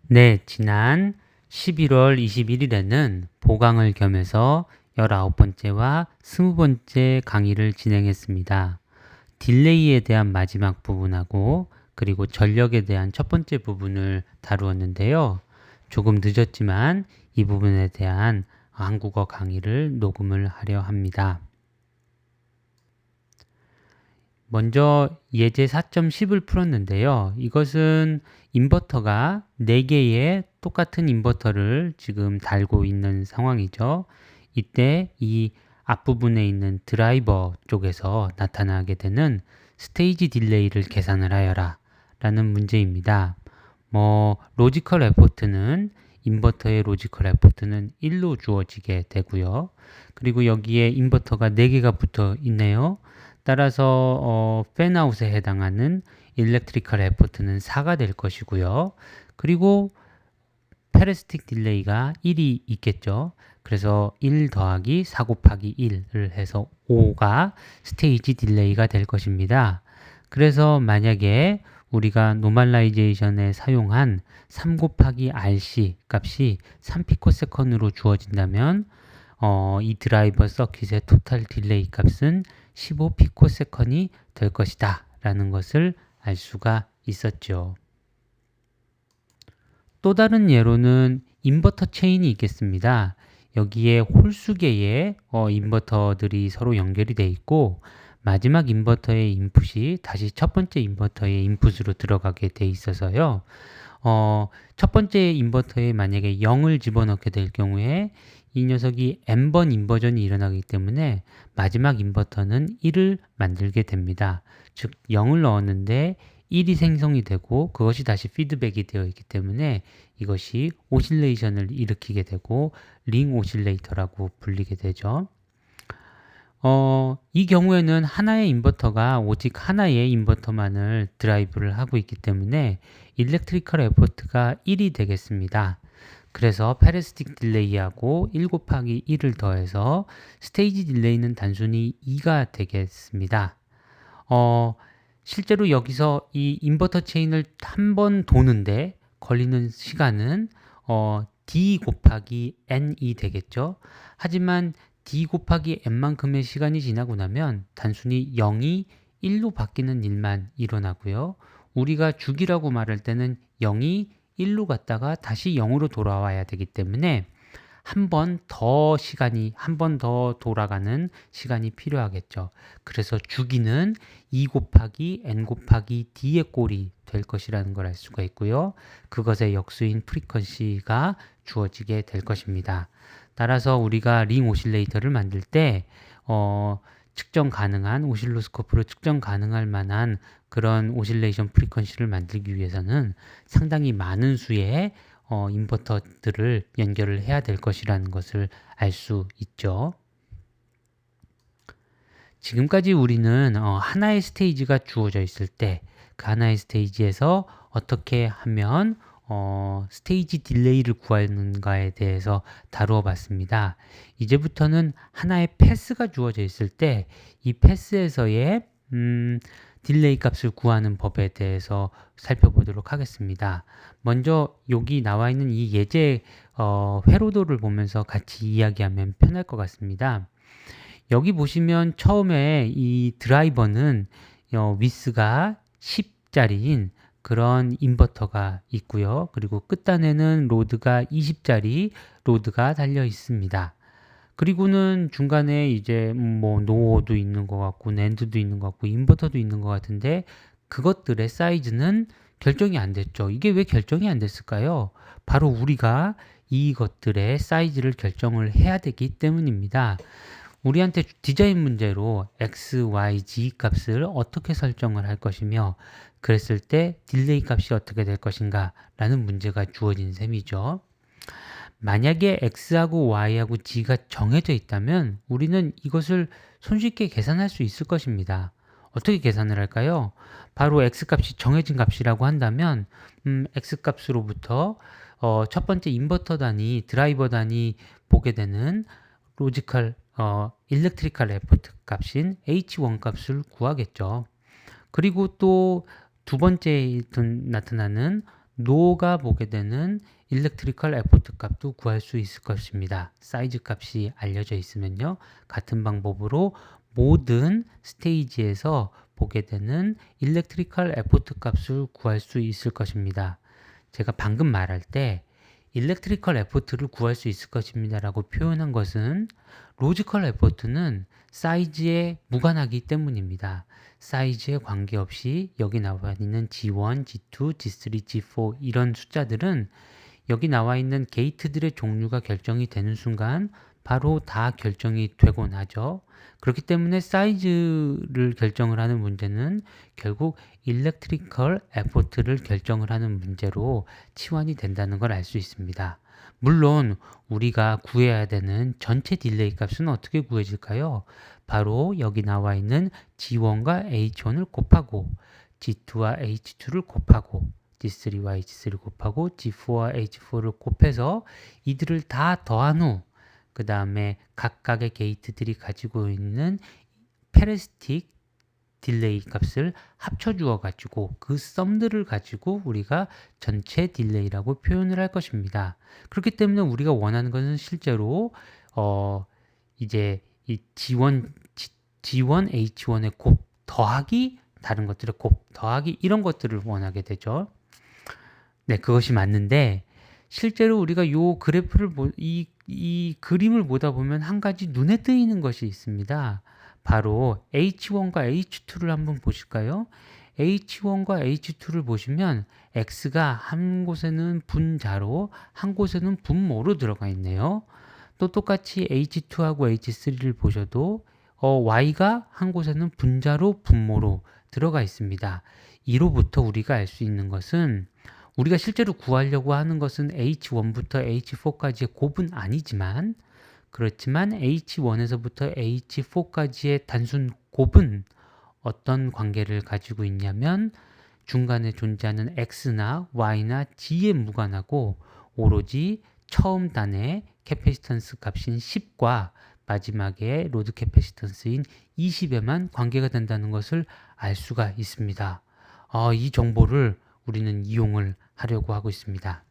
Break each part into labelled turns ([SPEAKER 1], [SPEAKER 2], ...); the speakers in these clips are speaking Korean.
[SPEAKER 1] 네, 지난 11월 21일에는 보강을 겸해서 19번째와 20번째 강의를 진행했습니다. 딜레이에 대한 마지막 부분하고 그리고 전력에 대한 첫 번째 부분을 다루었는데요. 조금 늦었지만 이 부분에 대한 한국어 강의를 녹음을 하려 합니다. 먼저 예제 4.10을 풀었는데요. 이것은 인버터가 4개의 똑같은 인버터를 지금 달고 있는 상황이죠. 이때 이 앞부분에 있는 드라이버 쪽에서 나타나게 되는 스테이지 딜레이를 계산을 하여라 라는 문제입니다. 로지컬 에포트는 인버터의 로지컬 에포트는 1로 주어지게 되고요. 그리고 여기에 인버터가 4개가 붙어 있네요. 따라서 팬아웃에 해당하는 일렉트리컬 에포트는 4가 될 것이고요. 그리고 페레스틱 딜레이가 1이 있겠죠. 그래서 1 더하기 4 곱하기 1을 해서 5가 스테이지 딜레이가 될 것입니다. 그래서 만약에 우리가 노멀라이제이션에 사용한 3 곱하기 RC 값이 3피코세컨으로 주어진다면 이 드라이버 서킷의 토탈 딜레이 값은 15피코세컨이 될 것이다 라는 것을 알 수가 있었죠. 또 다른 예로는 인버터 체인이 있겠습니다. 여기에 홀수개의 인버터들이 서로 연결이 되어 있고 마지막 인버터의 인풋이 다시 첫 번째 인버터의 인풋으로 들어가게 돼 있어서요. 첫 번째 인버터에 만약에 0을 집어넣게 될 경우에 이 녀석이 n번 인버전이 일어나기 때문에 마지막 인버터는 1을 만들게 됩니다. 즉 0을 넣었는데 1이 생성이 되고 그것이 다시 피드백이 되어 있기 때문에 이것이 오실레이션을 일으키게 되고 링 오실레이터라고 불리게 되죠. 이 경우에는 하나의 인버터가 오직 하나의 인버터만을 드라이브를 하고 있기 때문에 일렉트리컬 에포트가 1이 되겠습니다. 그래서 페레스틱 딜레이하고 1 곱하기 1을 더해서 스테이지 딜레이는 단순히 2가 되겠습니다. 실제로 여기서 이 인버터 체인을 한 번 도는데 걸리는 시간은 D 곱하기 N이 되겠죠. 하지만 D 곱하기 N만큼의 시간이 지나고 나면 단순히 0이 1로 바뀌는 일만 일어나고요. 우리가 주기라고 말할 때는 0이 1로 갔다가 다시 0으로 돌아와야 되기 때문에 한 번 더 돌아가는 시간이 필요하겠죠. 그래서 주기는 2 곱하기 n 곱하기 d의 꼴이 될 것이라는 걸 알 수가 있고요. 그것의 역수인 프리퀀시가 주어지게 될 것입니다. 따라서 우리가 링 오실레이터를 만들 때 측정 가능한 오실로스코프로 측정 가능할 만한 그런 오실레이션 프리퀀시를 만들기 위해서는 상당히 많은 수의 인버터들을 연결을 해야 될 것이라는 것을 알 수 있죠. 지금까지 우리는 하나의 스테이지가 주어져 있을 때 그 하나의 스테이지에서 어떻게 하면 스테이지 딜레이를 구하는가에 대해서 다루어 봤습니다. 이제부터는 하나의 패스가 주어져 있을 때 이 패스에서의 딜레이 값을 구하는 법에 대해서 살펴보도록 하겠습니다. 먼저 여기 나와 있는 이 예제 회로도를 보면서 같이 이야기하면 편할 것 같습니다. 여기 보시면 처음에 이 드라이버는 위스가 10짜리인 그런 인버터가 있고요. 그리고 끝단에는 로드가 20짜리 로드가 달려 있습니다. 그리고는 중간에 이제 노어도 있는 것 같고 낸드도 있는 것 같고 인버터도 있는 것 같은데 그것들의 사이즈는 결정이 안 됐죠. 이게 왜 결정이 안 됐을까요? 바로 우리가 이것들의 사이즈를 결정을 해야 되기 때문입니다. 우리한테 디자인 문제로 x, y, z 값을 어떻게 설정을 할 것이며 그랬을 때 딜레이 값이 어떻게 될 것인가 라는 문제가 주어진 셈이죠. 만약에 x하고 y하고 z가 정해져 있다면 우리는 이것을 손쉽게 계산할 수 있을 것입니다. 어떻게 계산을 할까요? 바로 x값이 정해진 값이라고 한다면 x값으로부터 첫 번째 인버터 단위, 드라이버 단위 보게 되는 로지컬 일렉트리컬 에포트 값인 h1 값을 구하겠죠. 그리고 또 두 번째 나타나는 노가 보게 되는 일렉트리컬 에포트 값도 구할 수 있을 것입니다. 사이즈 값이 알려져 있으면요. 같은 방법으로 모든 스테이지에서 보게 되는 일렉트리컬 에포트 값을 구할 수 있을 것입니다. 제가 방금 말할 때 일렉트리컬 에포트를 구할 수 있을 것입니다 라고 표현한 것은 로지컬 에포트는 사이즈에 무관하기 때문입니다. 사이즈에 관계없이 여기 나와 있는 G1, G2, G3, G4 이런 숫자들은 여기 나와 있는 게이트들의 종류가 결정이 되는 순간 바로 다 결정이 되곤 하죠. 그렇기 때문에 사이즈를 결정을 하는 문제는 결국 일렉트리컬 에포트를 결정을 하는 문제로 치환이 된다는 걸 알 수 있습니다. 물론 우리가 구해야 되는 전체 딜레이 값은 어떻게 구해질까요? 바로 여기 나와 있는 G1과 H1을 곱하고 G2와 H2를 곱하고 G3와 H3를 곱하고 G4와 H4를 곱해서 이들을 다 더한 후 그 다음에 각각의 게이트들이 가지고 있는 페레스틱 딜레이 값을 합쳐주어 가지고 그 썸들을 가지고 우리가 전체 딜레이라고 표현을 할 것입니다. 그렇기 때문에 우리가 원하는 것은 실제로 이제 이 G1, H1의 곱 더하기 다른 것들의 곱 더하기 이런 것들을 원하게 되죠. 네, 그것이 맞는데 실제로 우리가 요 그래프를 이 그림을 보다 보면 한 가지 눈에 띄는 것이 있습니다. 바로 H1과 H2를 한번 보실까요? H1과 H2를 보시면 X가 한 곳에는 분자로 한 곳에는 분모로 들어가 있네요. 또 똑같이 H2하고 H3를 보셔도 Y가 한 곳에는 분자로 분모로 들어가 있습니다. 이로부터 우리가 알 수 있는 것은 우리가 실제로 구하려고 하는 것은 H1부터 H4까지의 곱은 아니지만 그렇지만 H1에서부터 H4까지의 단순 곱은 어떤 관계를 가지고 있냐면 중간에 존재하는 X나 Y나 G에 무관하고 오로지 처음 단의 캐패시턴스 값인 10과 마지막에 로드 캐패시턴스인 20에만 관계가 된다는 것을 알 수가 있습니다. 이 정보를 우리는 이용을 하려고 하고 있습니다.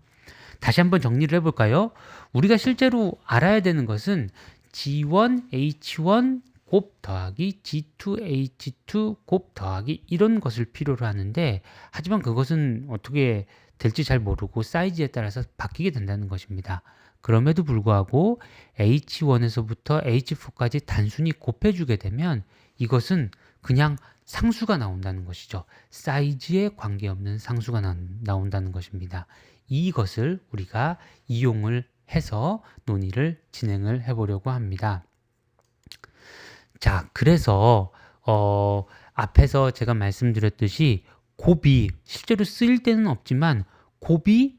[SPEAKER 1] 다시 한번 정리를 해볼까요? 우리가 실제로 알아야 되는 것은 G1, H1 곱 더하기 G2, H2 곱 더하기 이런 것을 필요로 하는데 하지만 그것은 어떻게 될지 잘 모르고 사이즈에 따라서 바뀌게 된다는 것입니다. 그럼에도 불구하고 H1에서부터 H4까지 단순히 곱해주게 되면 이것은 그냥 상수가 나온다는 것이죠. 사이즈에 관계없는 상수가 나온다는 것입니다. 이것을 우리가 이용을 해서 논의를 진행을 해보려고 합니다. 자, 그래서 앞에서 제가 말씀드렸듯이 곱이 실제로 쓰일 때는 없지만 곱이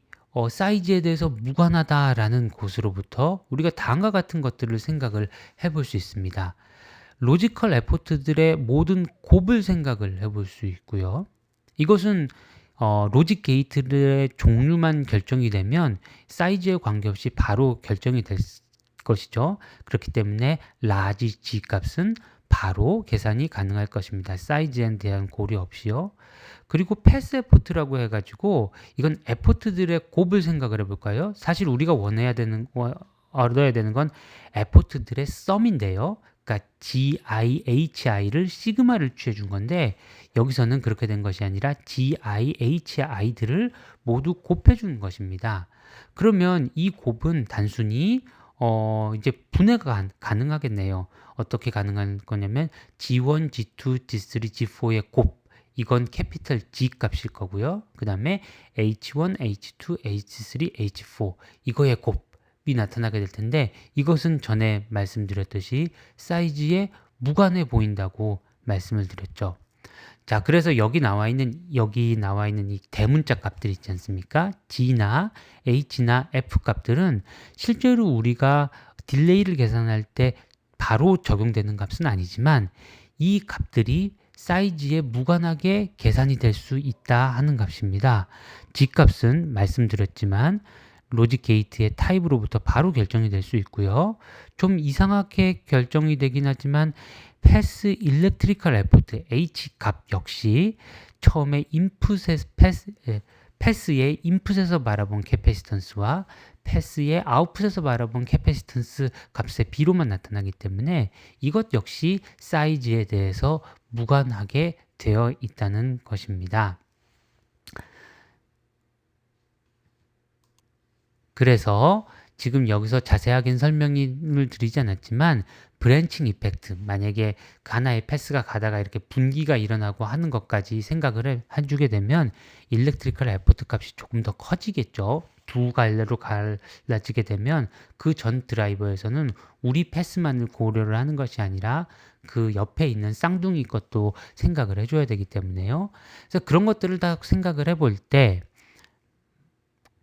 [SPEAKER 1] 사이즈에 대해서 무관하다라는 곳으로부터 우리가 다음과 같은 것들을 생각을 해볼 수 있습니다. 로지컬 에포트들의 모든 곱을 생각을 해볼 수 있고요. 이것은 로직 게이트들의 종류만 결정이 되면 사이즈에 관계없이 바로 결정이 될 것이죠. 그렇기 때문에 라지 G 값은 바로 계산이 가능할 것입니다. 사이즈에 대한 고려 없이요. 그리고 패스 에포트라고 해가지고 이건 에포트들의 곱을 생각을 해볼까요? 사실 우리가 얻어야 되는 건 에포트들의 썸인데요. 그러니까 GIHI를 시그마를 취해준 건데 여기서는 그렇게 된 것이 아니라 GIHI들을 모두 곱해주는 것입니다. 그러면 이 곱은 단순히 이제 분해가 가능하겠네요. 어떻게 가능한 거냐면 G1, G2, G3, G4의 곱 이건 캐피털 G 값일 거고요. 그 다음에 H1, H2, H3, H4 이거의 곱이 나타나게 될 텐데 이것은 전에 말씀드렸듯이 사이즈에 무관해 보인다고 말씀을 드렸죠. 자, 그래서 여기 나와 있는 이 대문자 값들 있지 않습니까? G나 H나 F 값들은 실제로 우리가 딜레이를 계산할 때 바로 적용되는 값은 아니지만 이 값들이 사이즈에 무관하게 계산이 될 수 있다 하는 값입니다. G 값은 말씀드렸지만 로직 게이트의 타입으로부터 바로 결정이 될 수 있고요. 좀 이상하게 결정이 되긴 하지만 패스 일렉트리컬 에포트 H 값 역시 처음에 인풋의 패스의 인풋에서 바라본 캐패시턴스와 패스의 아웃풋에서 바라본 캐패시턴스 값의 비로만 나타나기 때문에 이것 역시 사이즈에 대해서 무관하게 되어 있다는 것입니다. 그래서 지금 여기서 자세하게 설명을 드리지 않았지만 브랜칭 이펙트, 만약에 하나의 패스가 가다가 이렇게 분기가 일어나고 하는 것까지 생각을 해주게 되면 일렉트리컬 에포트 값이 조금 더 커지겠죠. 두 갈래로 갈라지게 되면 그 전 드라이버에서는 우리 패스만을 고려를 하는 것이 아니라 그 옆에 있는 쌍둥이 것도 생각을 해줘야 되기 때문에요. 그래서 그런 것들을 다 생각을 해볼 때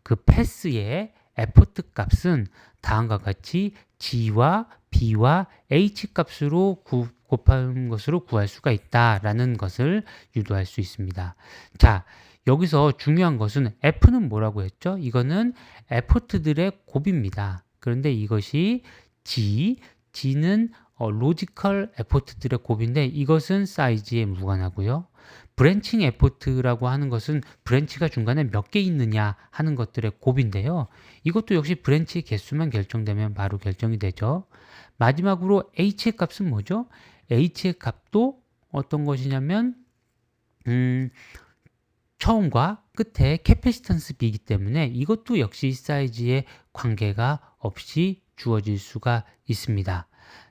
[SPEAKER 1] 그 패스의 에포트 값은 다음과 같이 G와 B와 H 값으로 곱하는 것으로 구할 수가 있다라는 것을 유도할 수 있습니다. 자, 여기서 중요한 것은 F는 뭐라고 했죠? 이거는 에포트들의 곱입니다. 그런데 이것이 G는 로지컬 에포트들의 곱인데 이것은 사이즈에 무관하고요. 브랜칭 에포트라고 하는 것은 브랜치가 중간에 몇 개 있느냐 하는 것들의 곱인데요. 이것도 역시 브랜치의 개수만 결정되면 바로 결정이 되죠. 마지막으로 H의 값은 뭐죠? H의 값도 어떤 것이냐면 처음과 끝에 캐패시턴스 B이기 때문에 이것도 역시 사이즈에 관계가 없이 주어질 수가 있습니다.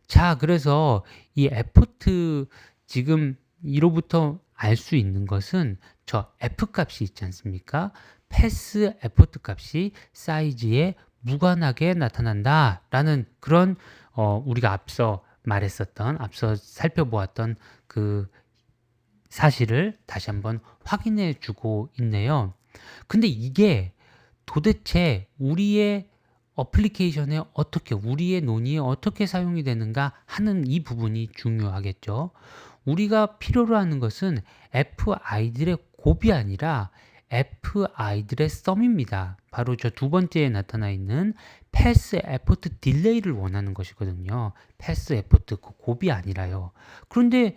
[SPEAKER 1] 자, 그래서 이 에포트 지금 이로부터 알 수 있는 것은 저 F 값이 있지 않습니까? 패스 에포트 값이 사이즈에 무관하게 나타난다 라는 그런 우리가 앞서 살펴보았던 그 사실을 다시 한번 확인해 주고 있네요. 근데 이게 도대체 우리의 어플리케이션에 우리의 논의에 어떻게 사용이 되는가 하는 이 부분이 중요하겠죠. 우리가 필요로 하는 것은 FI들의 곱이 아니라 FI들의 썸입니다. 바로 저 두 번째에 나타나 있는 패스 에포트 딜레이를 원하는 것이거든요. 패스 에포트 그 곱이 아니라요. 그런데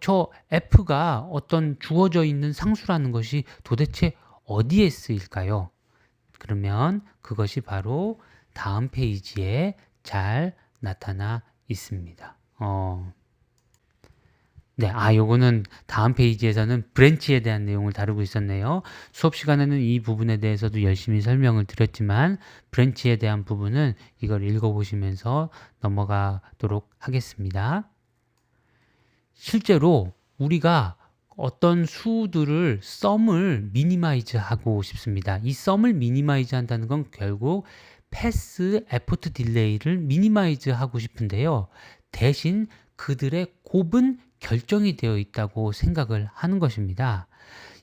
[SPEAKER 1] 저 F가 어떤 주어져 있는 상수라는 것이 도대체 어디에 쓰일까요? 그러면 그것이 바로 다음 페이지에 잘 나타나 있습니다. 네, 요거는 다음 페이지에서는 브랜치에 대한 내용을 다루고 있었네요. 수업 시간에는 이 부분에 대해서도 열심히 설명을 드렸지만 브랜치에 대한 부분은 이걸 읽어보시면서 넘어가도록 하겠습니다. 실제로 우리가 어떤 수들을 썸을 미니마이즈 하고 싶습니다. 이 썸을 미니마이즈 한다는 건 결국 패스 에포트 딜레이를 미니마이즈 하고 싶은데요. 대신 그들의 곱은 결정이 되어 있다고 생각을 하는 것입니다.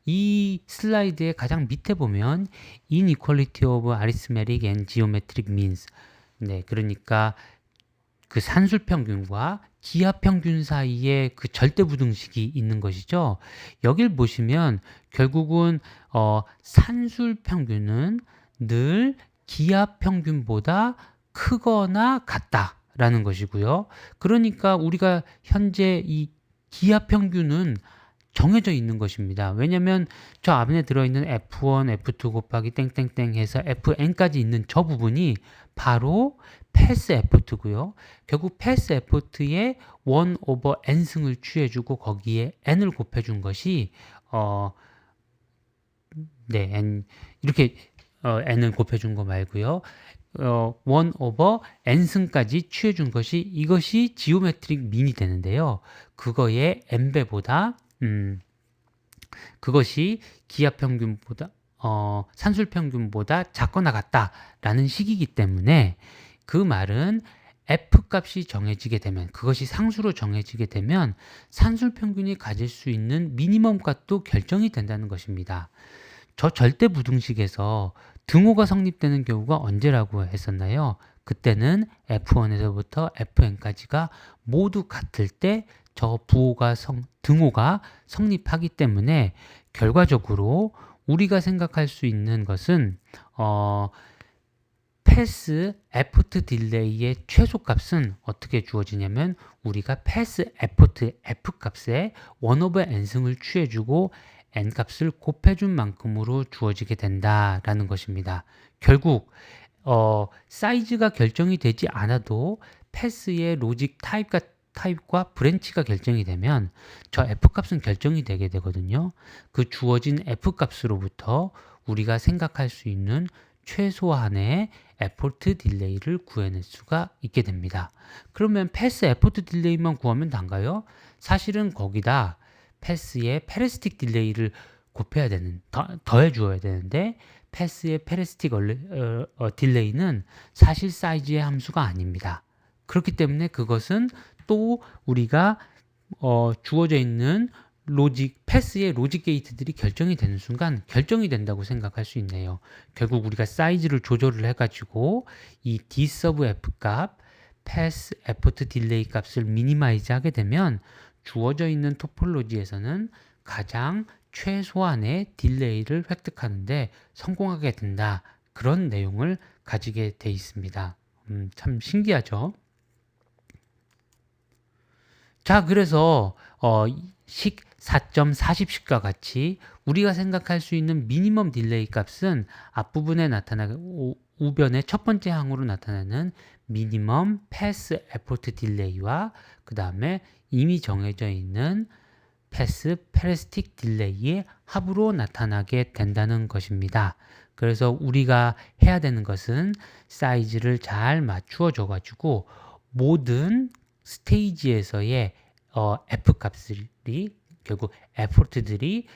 [SPEAKER 1] 이 슬라이드의 가장 밑에 보면 Inequality of Arithmetic and Geometric Means, 네, 그러니까 그 산술평균과 기하평균 사이에 그 절대부등식이 있는 것이죠. 여길 보시면 결국은 산술평균은 늘 기하평균보다 크거나 같다라는 것이고요. 그러니까 우리가 현재 이 기하평균은 정해져 있는 것입니다. 왜냐하면 저 안에 들어있는 F1, F2 곱하기 땡땡땡 해서 Fn까지 있는 저 부분이 바로 패스 에포트고요. 결국 패스 에포트에 1 over n승을 취해주고 거기에 n을 곱해준 것이 n 이렇게 n을 곱해준 거 말고요. 1 over n승까지 취해준 것이 이것이 지오메트릭 민이 되는데요. 그거의 n배보다 그것이 기하평균보다 산술평균보다 작거나 같다라는 식이기 때문에 그 말은 F값이 정해지게 되면 그것이 상수로 정해지게 되면 산술평균이 가질 수 있는 미니멈 값도 결정이 된다는 것입니다. 저 절대부등식에서 등호가 성립되는 경우가 언제라고 했었나요? 그때는 F1에서부터 Fn까지가 모두 같을 때 저 등호가 성립하기 때문에 결과적으로 우리가 생각할 수 있는 것은 패스 에포트 딜레이의 최소값은 어떻게 주어지냐면 우리가 패스 에포트 F값에 1 over n승을 취해주고 n 값을 곱해준 만큼으로 주어지게 된다라는 것입니다. 결국 사이즈가 결정이 되지 않아도 패스의 로직 타입과 브랜치가 결정이 되면 저 f값은 결정이 되게 되거든요. 그 주어진 f값으로부터 우리가 생각할 수 있는 최소한의 에포트 딜레이를 구해낼 수가 있게 됩니다. 그러면 패스 에포트 딜레이만 구하면 단가요? 사실은 거기다 패스의 페리스틱 딜레이를 곱해야 되는, 더해 주어야 되는데 패스의 페리스틱 딜레이는 사실 사이즈의 함수가 아닙니다. 그렇기 때문에 그것은 또 우리가 주어져 있는 패스의 로직 게이트들이 결정이 되는 순간 결정이 된다고 생각할 수 있네요. 결국 우리가 사이즈를 조절을 해가지고 이 d 서브 f 값, 패스 에포트 딜레이 값을 미니마이즈 하게 되면 주어져 있는 토폴로지에서는 가장 최소한의 딜레이를 획득하는데 성공하게 된다. 그런 내용을 가지게 돼 있습니다. 참 신기하죠? 자, 그래서 식 4.40식과 같이 우리가 생각할 수 있는 미니멈 딜레이 값은 앞부분에 우변의 첫 번째 항으로 나타나는 미니멈 패스 에포트 딜레이와 그 다음에 이미 정해져 있는 패스 페리스틱 딜레이의 합으로 나타나게 된다는 것입니다. 그래서 우리가 해야 되는 것은 사이즈를 잘 맞추어 줘 가지고 모든 스테이지에서의 F값들이 결국 에포트들이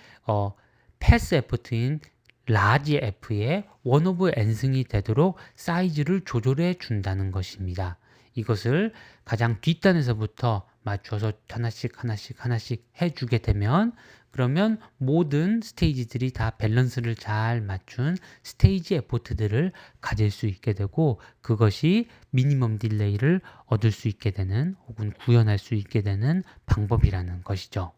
[SPEAKER 1] 패스 에포트인 라지 F의 1 오브 n승이 되도록 사이즈를 조절해 준다는 것입니다. 이것을 가장 뒷단에서부터 맞춰서 하나씩 해주게 되면 그러면 모든 스테이지들이 다 밸런스를 잘 맞춘 스테이지 에포트들을 가질 수 있게 되고 그것이 미니멈 딜레이를 얻을 수 있게 되는 혹은 구현할 수 있게 되는 방법이라는 것이죠.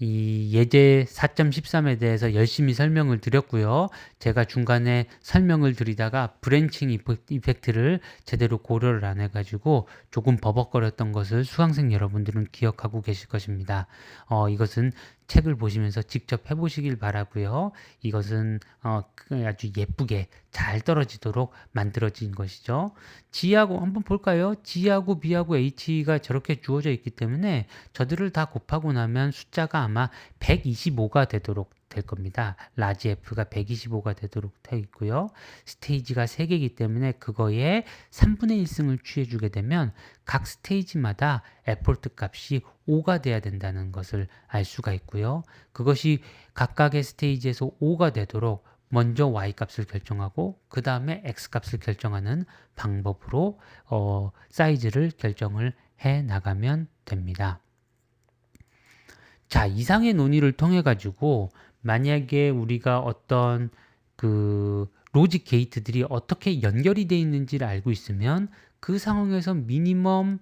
[SPEAKER 1] 이 예제 4.13에 대해서 열심히 설명을 드렸고요. 제가 중간에 설명을 드리다가 브랜칭 이펙트를 제대로 고려를 안 해가지고 조금 버벅거렸던 것을 수강생 여러분들은 기억하고 계실 것입니다. 이것은 책을 보시면서 직접 해보시길 바라고요. 이것은 아주 예쁘게 잘 떨어지도록 만들어진 것이죠. G하고 한번 볼까요? G하고 B하고 H가 저렇게 주어져 있기 때문에 저들을 다 곱하고 나면 숫자가 아마 125가 되도록 될 겁니다. 라지 F가 125가 되도록 되어 있고요. 스테이지가 3개이기 때문에 그거에 3분의 1승을 취해주게 되면 각 스테이지마다 에포트 값이 5가 돼야 된다는 것을 알 수가 있고요. 그것이 각각의 스테이지에서 5가 되도록 먼저 y값을 결정하고 그 다음에 x값을 결정하는 방법으로 사이즈를 결정을 해 나가면 됩니다. 자, 이상의 논의를 통해 가지고 만약에 우리가 어떤 그 로직 게이트들이 어떻게 연결이 되어 있는지를 알고 있으면 그 상황에서 미니멈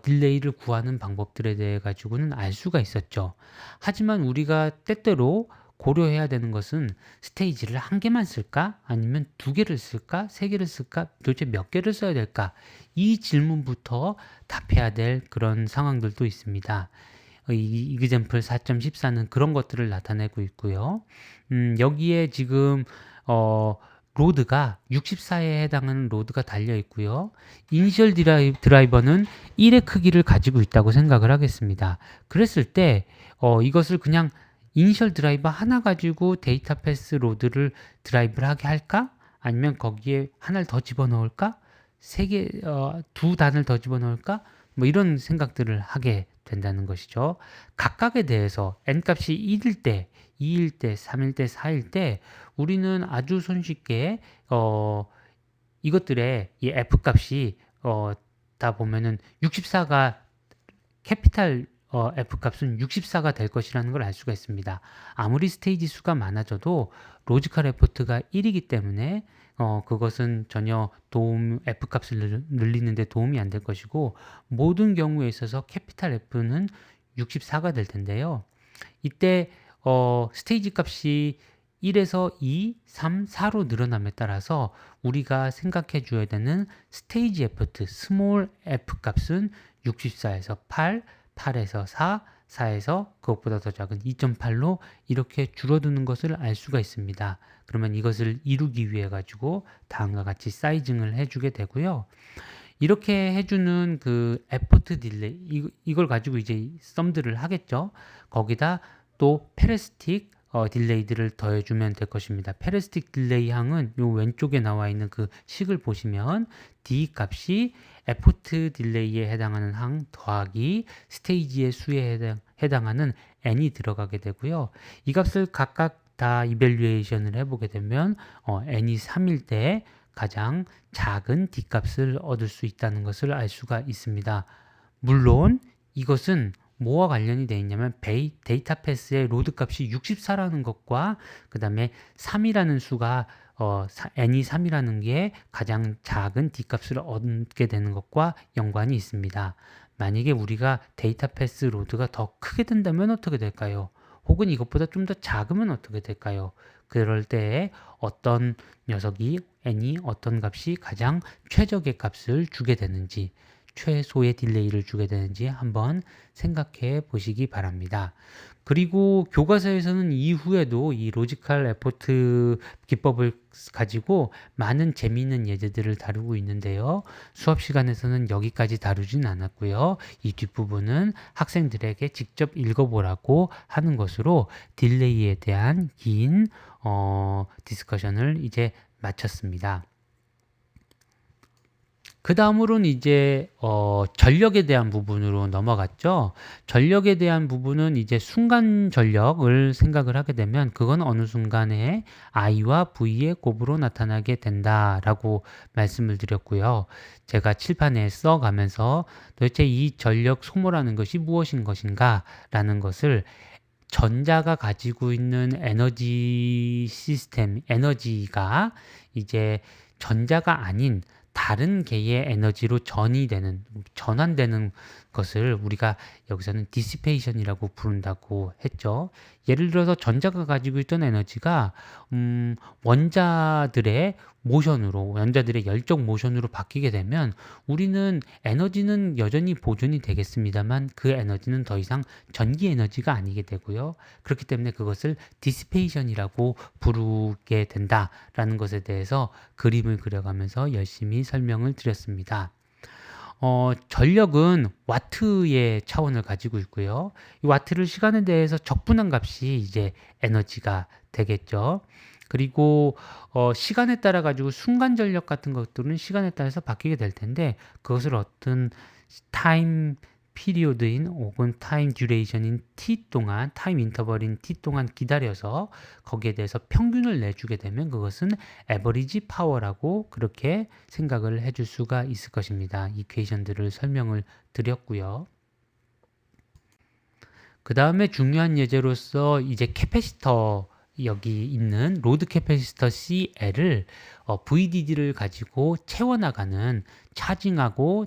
[SPEAKER 1] 딜레이를 구하는 방법들에 대해 가지고는 알 수가 있었죠. 하지만 우리가 때때로 고려해야 되는 것은 스테이지를 한 개만 쓸까? 아니면 2개를 쓸까? 3개를 쓸까? 도대체 몇 개를 써야 될까? 이 질문부터 답해야 될 그런 상황들도 있습니다. 이 이그젬플 4.14는 그런 것들을 나타내고 있고요. 여기에 지금 로드가 64에 해당하는 로드가 달려 있고요. 이니셜 드라이버는 1의 크기를 가지고 있다고 생각을 하겠습니다. 그랬을 때 이것을 그냥 이니셜 드라이버 하나 가지고 데이터 패스 로드를 드라이브를 하게 할까? 아니면 거기에 하나를 더 집어넣을까? 2단을 더 집어넣을까? 뭐 이런 생각들을 하게 된다는 것이죠. 각각에 대해서 n값이 1일 때, 2일 때, 3일 때, 4일 때 우리는 아주 손쉽게 이것들의 이 f값이 다 보면은 64가 캐피탈 f값은 64가 될 것이라는 걸 알 수가 있습니다. 아무리 스테이지 수가 많아져도 로지컬 에포트가 1이기 때문에 그것은 전혀 f값을 늘리는 데 도움이 안 될 것이고 모든 경우에 있어서 캐피탈 F는 64가 될 텐데요. 이때 스테이지 값이 1에서 2, 3, 4로 늘어남에 따라서 우리가 생각해 줘야 되는 스테이지 에포트 스몰 f 값은 64에서 8, 8에서 4, 4에서 그것보다 더 작은 2.8로 이렇게 줄어드는 것을 알 수가 있습니다. 그러면 이것을 이루기 위해 가지고 다음과 같이 사이징을 해주게 되고요. 이렇게 해주는 그 에포트 딜레이 이걸 가지고 이제 썸들을 하겠죠. 거기다 또 페레스틱 딜레이들을 더해주면 될 것입니다. 페레스틱 딜레이 항은 요 왼쪽에 나와 있는 그 식을 보시면 D 값이 에포트 딜레이에 해당하는 항 더하기 스테이지의 수에 해당하는 n이 들어가게 되고요. 이 값을 각각 다 이밸류에이션을 해보게 되면 n이 3일 때 가장 작은 D값을 얻을 수 있다는 것을 알 수가 있습니다. 물론 이것은 뭐와 관련이 되어 있냐면 데이터 패스의 로드 값이 64라는 것과 그 다음에 3이라는 수가 n이 3이라는 게 가장 작은 D값을 얻게 되는 것과 연관이 있습니다. 만약에 우리가 데이터 패스 로드가 더 크게 된다면 어떻게 될까요? 혹은 이것보다 좀 더 작으면 어떻게 될까요? 그럴 때 어떤 녀석이 n이 어떤 값이 가장 최적의 값을 주게 되는지 최소의 딜레이를 주게 되는지 한번 생각해 보시기 바랍니다. 그리고 교과서에서는 이후에도 이 로지컬 에포트 기법을 가지고 많은 재미있는 예제들을 다루고 있는데요. 수업 시간에서는 여기까지 다루진 않았고요. 이 뒷부분은 학생들에게 직접 읽어보라고 하는 것으로 딜레이에 대한 긴 디스커션을 이제 마쳤습니다. 그 다음으로는 이제 전력에 대한 부분으로 넘어갔죠. 전력에 대한 부분은 이제 순간 전력을 생각을 하게 되면 그건 어느 순간에 I와 V의 곱으로 나타나게 된다라고 말씀을 드렸고요. 제가 칠판에 써가면서 도대체 이 전력 소모라는 것이 무엇인 것인가 라는 것을 전자가 가지고 있는 에너지 시스템, 에너지가 이제 전자가 아닌 다른 개의 에너지로 전환되는 것을 우리가 여기서는 디시페이션이라고 부른다고 했죠. 예를 들어서 전자가 가지고 있던 에너지가 원자들의 열적 모션으로 바뀌게 되면 우리는 에너지는 여전히 보존이 되겠습니다만 그 에너지는 더 이상 전기 에너지가 아니게 되고요. 그렇기 때문에 그것을 디시페이션이라고 부르게 된다라는 것에 대해서 그림을 그려가면서 열심히 설명을 드렸습니다. 전력은 와트의 차원을 가지고 있고요. 이 와트를 시간에 대해서 적분한 값이 이제 에너지가 되겠죠. 그리고 시간에 따라 가지고 순간 전력 같은 것들은 시간에 따라서 바뀌게 될 텐데 그것을 어떤 타임 피리오드인 혹은 타임 듀레이션인 t 동안 타임 인터벌인 t 동안 기다려서 거기에 대해서 평균을 내주게 되면 그것은 에버리지 파워라고 그렇게 생각을 해줄 수가 있을 것입니다. 이퀘이션들을 설명을 드렸고요. 그 다음에 중요한 예제로서 이제 캐패시터 여기 있는 로드 캐패시터 CL을 VDD를 가지고 채워나가는 차징하고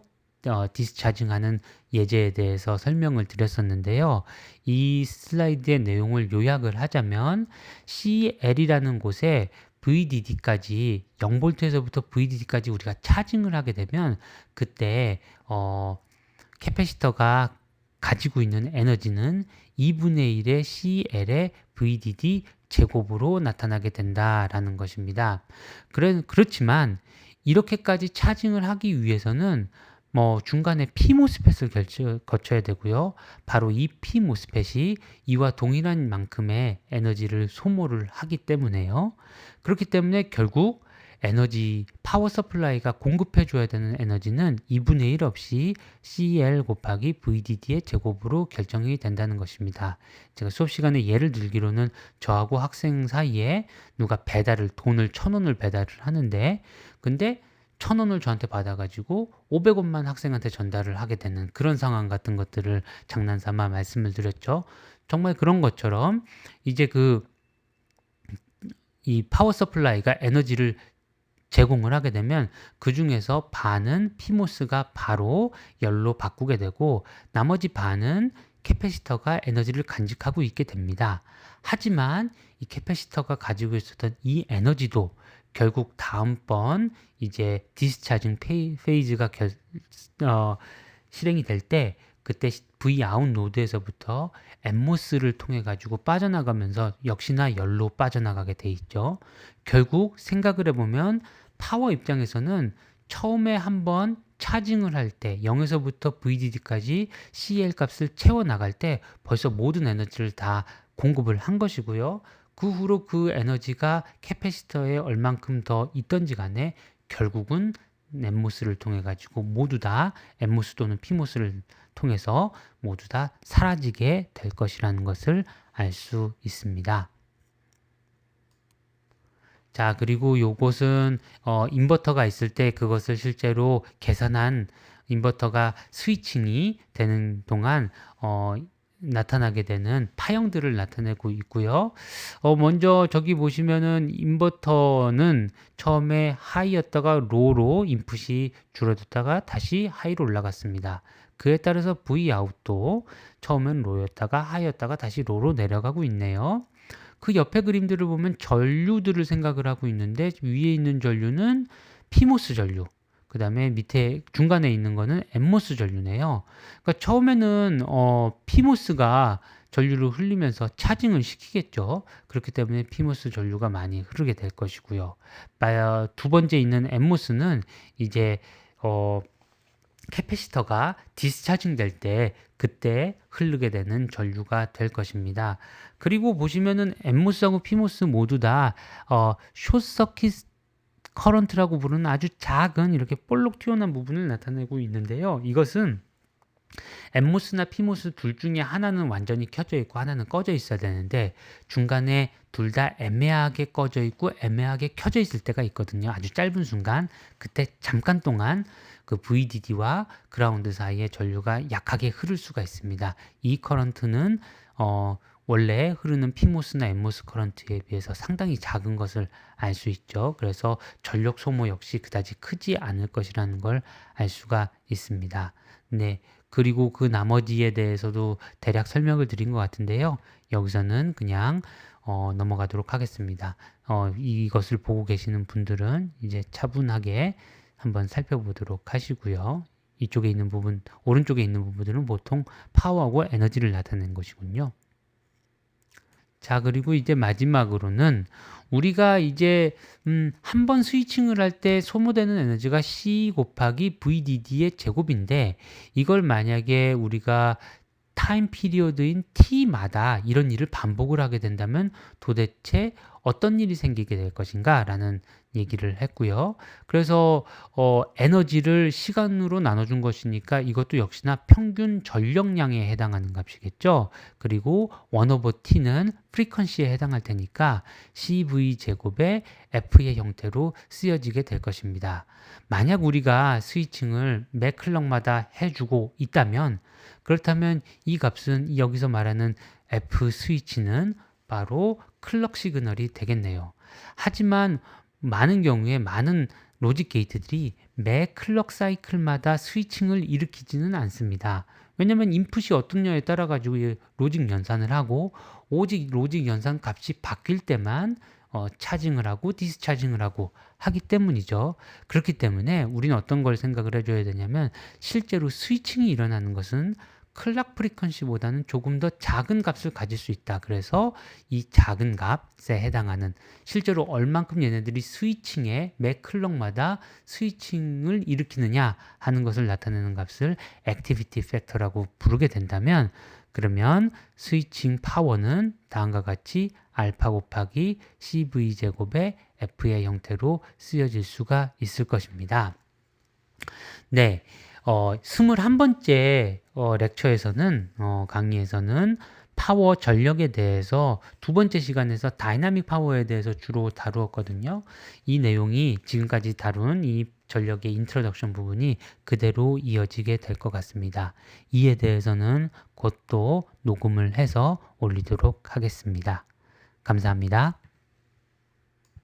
[SPEAKER 1] 디스차징하는 예제에 대해서 설명을 드렸었는데요. 이 슬라이드의 내용을 요약을 하자면 CL이라는 곳에 VDD까지 0V에서부터 VDD까지 우리가 차징을 하게 되면 그때 캐패시터가 가지고 있는 에너지는 2분의 1의 CL의 VDD 제곱으로 나타나게 된다라는 것입니다. 그렇지만 이렇게까지 차징을 하기 위해서는 중간에 P모스펫을 거쳐야 되고요. 바로 이 P모스펫이 이와 동일한 만큼의 에너지를 소모를 하기 때문에요. 그렇기 때문에 결국 에너지 파워 서플라이가 공급해 줘야 되는 에너지는 2분의 1 없이 CL 곱하기 VDD의 제곱으로 결정이 된다는 것입니다. 제가 수업 시간에 예를 들기로는 저하고 학생 사이에 누가 돈을 1,000원을 배달을 하는데 근데 1,000원을 저한테 받아가지고 500원만 학생한테 전달을 하게 되는 그런 상황 같은 것들을 장난삼아 말씀을 드렸죠. 정말 그런 것처럼 이제 이 파워 서플라이가 에너지를 제공을 하게 되면 그 중에서 반은 피모스가 바로 열로 바꾸게 되고 나머지 반은 캐패시터가 에너지를 간직하고 있게 됩니다. 하지만 이 캐패시터가 가지고 있었던 이 에너지도 결국 다음번 이제 디스차징 페이즈가 실행이 될 때 그때 Vout 노드에서부터 NMOS를 통해 가지고 빠져나가면서 역시나 열로 빠져나가게 돼 있죠. 결국 생각을 해보면 파워 입장에서는 처음에 한번 차징을 할 때 0에서부터 VDD까지 CL 값을 채워 나갈 때 벌써 모든 에너지를 다 공급을 한 것이고요. 그 후로 그 에너지가 캐패시터에 얼만큼 더 있던지 간에 결국은 NMOS를 통해 가지고 모두 다 NMOS 또는 PMOS를 통해서 모두 다 사라지게 될 것이라는 것을 알 수 있습니다. 자, 그리고 요것은 인버터가 있을 때 그것을 실제로 계산한 인버터가 스위칭이 되는 동안 나타나게 되는 파형들을 나타내고 있고요. 먼저 저기 보시면은 인버터는 처음에 하이였다가 로로 인풋이 줄어들다가 다시 하이로 올라갔습니다. 그에 따라서 Vout도 처음엔 로였다가 하이였다가 다시 로로 내려가고 있네요. 그 옆에 그림들을 보면 전류들을 생각을 하고 있는데 위에 있는 전류는 PMOS 전류, 그 다음에 밑에 중간에 있는 거는 NMOS 전류네요. 그러니까 처음에는 PMOS가 전류를 흘리면서 차징을 시키겠죠. 그렇기 때문에 PMOS 전류가 많이 흐르게 될 것이고요. 두 번째 있는 NMOS는 이제 캐패시터가 디스차징 될 때 그때 흐르게 되는 전류가 될 것입니다. 그리고 보시면은 NMOS하고 PMOS 모두 다 숏서킷 커런트라고 부르는 아주 작은 이렇게 볼록 튀어나온 부분을 나타내고 있는데요. 이것은 NMOS나 PMOS 둘 중에 하나는 완전히 켜져 있고 하나는 꺼져 있어야 되는데 중간에 둘 다 애매하게 꺼져 있고 애매하게 켜져 있을 때가 있거든요. 아주 짧은 순간 그때 잠깐 동안 그 VDD와 그라운드 사이에 전류가 약하게 흐를 수가 있습니다. 이 커런트는 원래 흐르는 PMOS나 NMOS 커런트에 비해서 상당히 작은 것을 알 수 있죠. 그래서 전력 소모 역시 그다지 크지 않을 것이라는 걸 알 수가 있습니다. 네. 그리고 그 나머지에 대해서도 대략 설명을 드린 것 같은데요. 여기서는 그냥 넘어가도록 하겠습니다. 이것을 보고 계시는 분들은 이제 차분하게 한번 살펴보도록 하시고요. 이쪽에 있는 부분, 오른쪽에 있는 부분들은 보통 파워하고 에너지를 나타내는 것이군요. 자, 그리고 이제 마지막으로는 우리가 이제 한번 스위칭을 할 때 소모되는 에너지가 C 곱하기 VDD의 제곱인데 이걸 만약에 우리가 타임 피리어드인 T마다 이런 일을 반복을 하게 된다면 도대체 어떤 일이 생기게 될 것인가 라는 얘기를 했고요. 그래서 에너지를 시간으로 나눠준 것이니까 이것도 역시나 평균 전력량에 해당하는 값이겠죠. 그리고 1/t는 프리퀀시에 해당할 테니까 CV 제곱의 F의 형태로 쓰여지게 될 것입니다. 만약 우리가 스위칭을 매 클럭마다 해주고 있다면 그렇다면 이 값은 여기서 말하는 F 스위치는 바로 클럭 시그널이 되겠네요. 하지만 많은 경우에 많은 로직 게이트들이 매 클럭 사이클마다 스위칭을 일으키지는 않습니다. 왜냐하면 인풋이 어떻냐에 따라 가지고 로직 연산을 하고 오직 로직 연산 값이 바뀔 때만 차징을 하고 디스차징을 하고 하기 때문이죠. 그렇기 때문에 우리는 어떤 걸 생각을 해줘야 되냐면 실제로 스위칭이 일어나는 것은 클락 프리퀀시보다는 조금 더 작은 값을 가질 수 있다. 그래서 이 작은 값에 해당하는 실제로 얼만큼 얘네들이 스위칭에 매 클럭마다 스위칭을 일으키느냐 하는 것을 나타내는 값을 액티비티 팩터라고 부르게 된다면 그러면 스위칭 파워는 다음과 같이 알파 곱하기 CV제곱의 F의 형태로 쓰여질 수가 있을 것입니다. 네. 21번째 렉처에서는 강의에서는 파워 전력에 대해서 두 번째 시간에서 다이나믹 파워에 대해서 주로 다루었거든요. 이 내용이 지금까지 다룬 이 전력의 인트로덕션 부분이 그대로 이어지게 될 것 같습니다. 이에 대해서는 곧 또 녹음을 해서 올리도록 하겠습니다. 감사합니다.